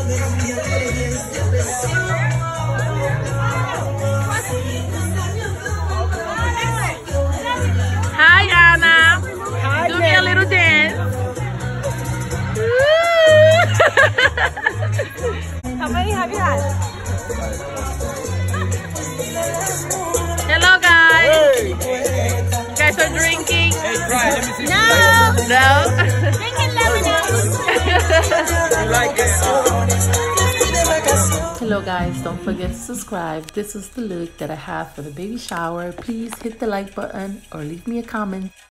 Hi, Anna. Hi, do me a little dance. How many have you had? Hello, guys. Hey. You guys are drinking? Hey, try. Let me see. No. No. Drinking lemonade. You like it? Hello guys, don't forget to subscribe. This is the look that I have for the baby shower. Please hit the like button or leave me a comment.